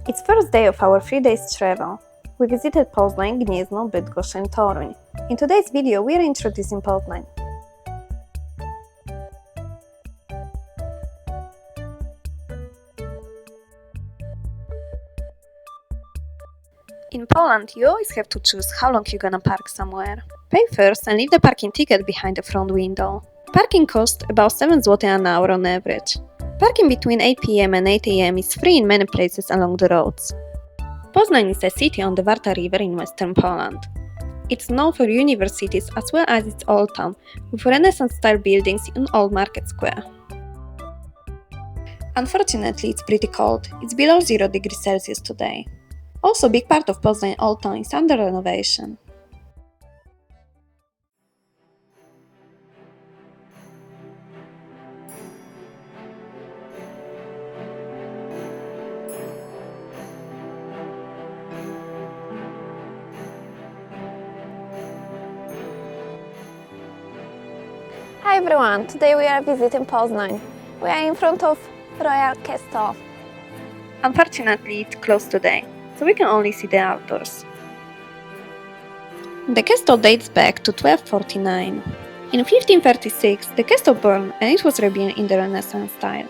It's first day of our 3 days travel. We visited Poznań, Gniezno, Bydgoszcz and Toruń. In today's video we are introducing Poznań. In Poland, you always have to choose how long you're gonna park somewhere. Pay first and leave the parking ticket behind the front window. Parking costs about 7 zł an hour on average. Parking between 8 p.m. and 8 a.m. is free in many places along the roads. Poznań is a city on the Warta River in western Poland. It's known for universities as well as its old town, with Renaissance-style buildings in Old Market Square. Unfortunately, it's pretty cold. It's below 0 degrees Celsius today. Also, a big part of Poznań Old Town is under renovation. Hi everyone, today we are visiting Poznań. We are in front of Royal Castle. Unfortunately, it's closed today, so we can only see the outdoors. The castle dates back to 1249. In 1536, the castle burned and it was rebuilt in the Renaissance style.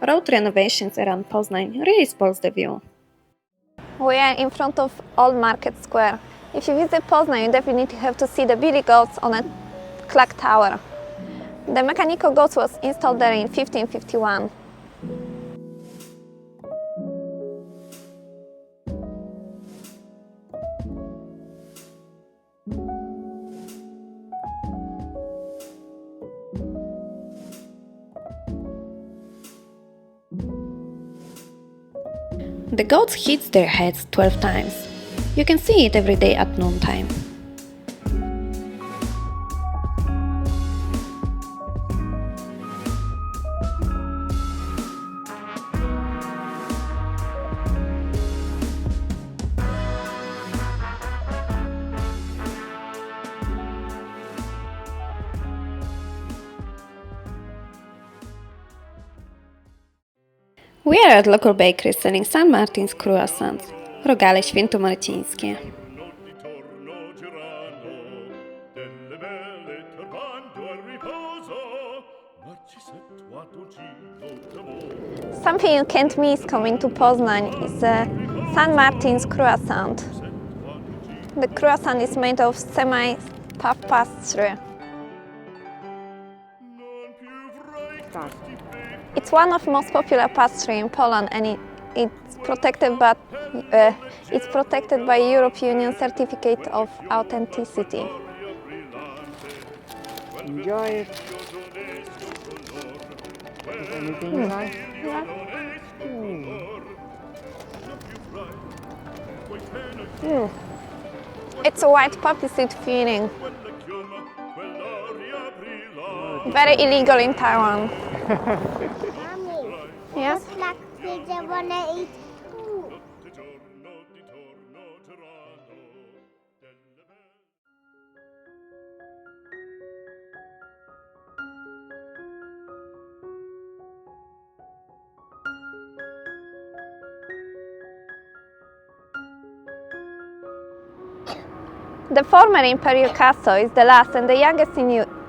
Road renovations around Poznań really spoils the view. We are in front of Old Market Square. If you visit Poznań, you definitely have to see the Billy Goats on a clock tower. The mechanical goat was installed there in 1551. The goats hit their heads 12 times. You can see it every day at noontime. We are at local bakery selling St.Martins Croissants, rogale świętomarcińskie. Something you can't miss coming to Poznań is a St.Martins Croissant. The croissant is made of semi-puff pastry. It's one of the most popular pastry in Poland and it's protected by European Union Certificate of Authenticity. Enjoy it. Is anything nice? Yeah. It's a white poppy seed filling. Very illegal in Taiwan. Yes? The former Imperial Castle is the last and the youngest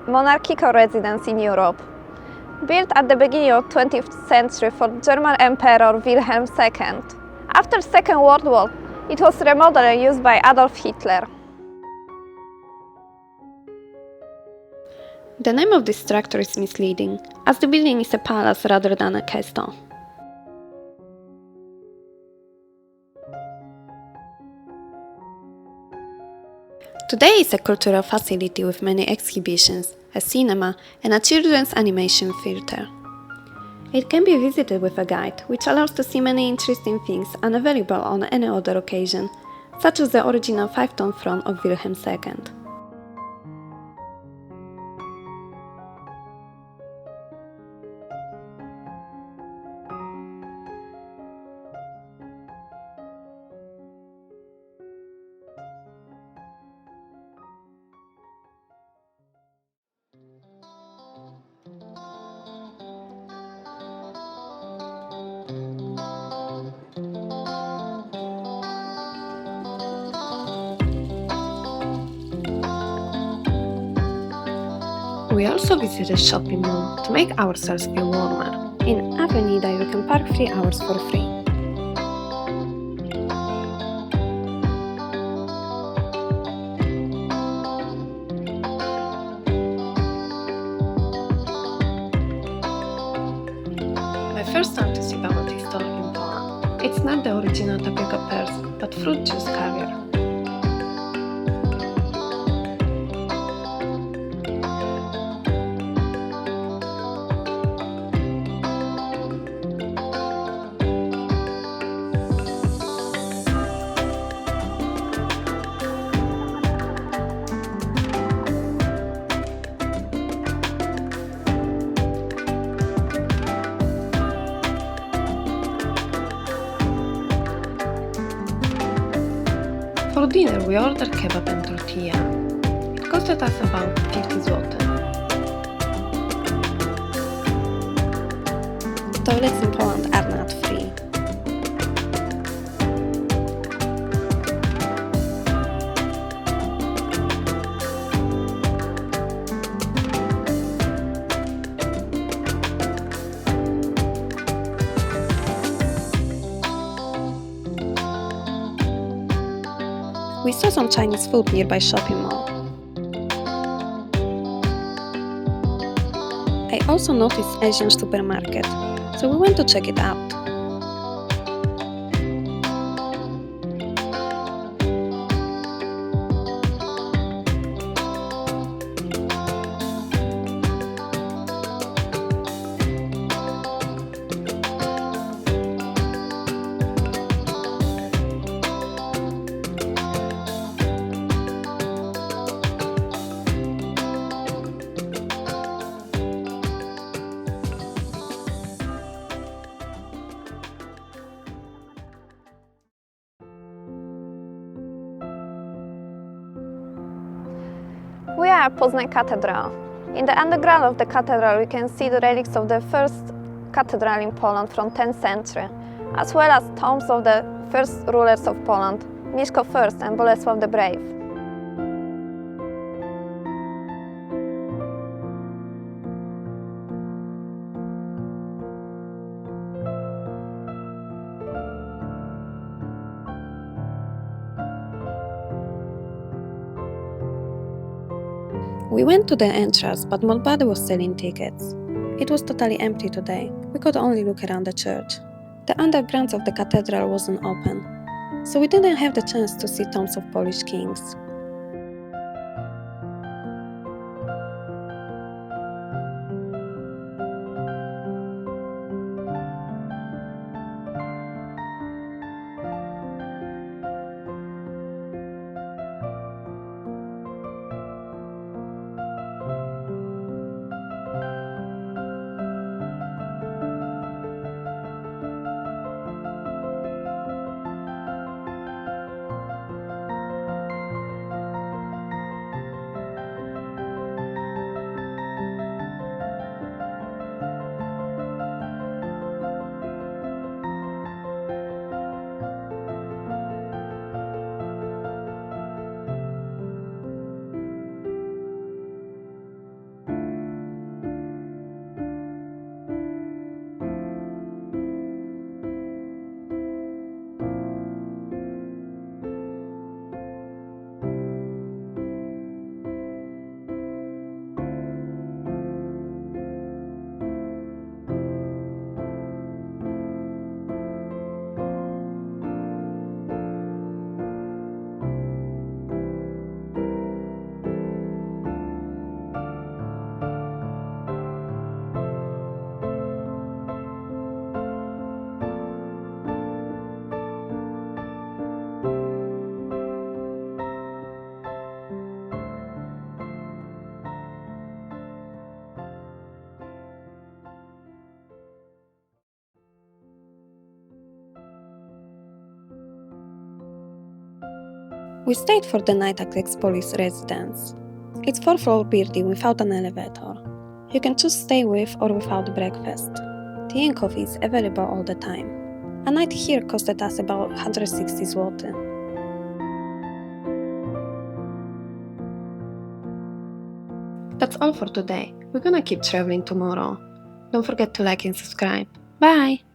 monarchical residence in Europe. Built at the beginning of 20th century for German Emperor Wilhelm II. After Second World War, it was remodeled and used by Adolf Hitler. The name of this structure is misleading, as the building is a palace rather than a castle. Today is a cultural facility with many exhibitions, a cinema, and a children's animation theater. It can be visited with a guide, which allows to see many interesting things unavailable on any other occasion, such as the original 5-ton throne of Wilhelm II. We also visited a shopping mall to make ourselves feel warmer. In Avenida you can park 3 hours for free. My first time to see bubble tea store in Poland. It's not the original tapioca pearls, but fruit juice caviar. For dinner we ordered kebab and tortilla. It costed us about 50 zł. Toilets in Poland are not free. We saw some Chinese food nearby shopping mall. I also noticed Asian supermarket, so we went to check it out. We are at Poznań Cathedral. In the underground of the cathedral we can see the relics of the first cathedral in Poland from 10th century, as well as tombs of the first rulers of Poland, Mieszko I and Bolesław the Brave. We went to the entrance, but nobody was selling tickets. It was totally empty today. We could only look around the church. The underground of the cathedral wasn't open, so we didn't have the chance to see tombs of Polish kings. We stayed for the night at ex-police residence. It's 4-floor building without an elevator. You can choose stay with or without breakfast. Tea and coffee is available all the time. A night here costed us about 160 zł. That's all for today. We're gonna keep traveling tomorrow. Don't forget to like and subscribe. Bye!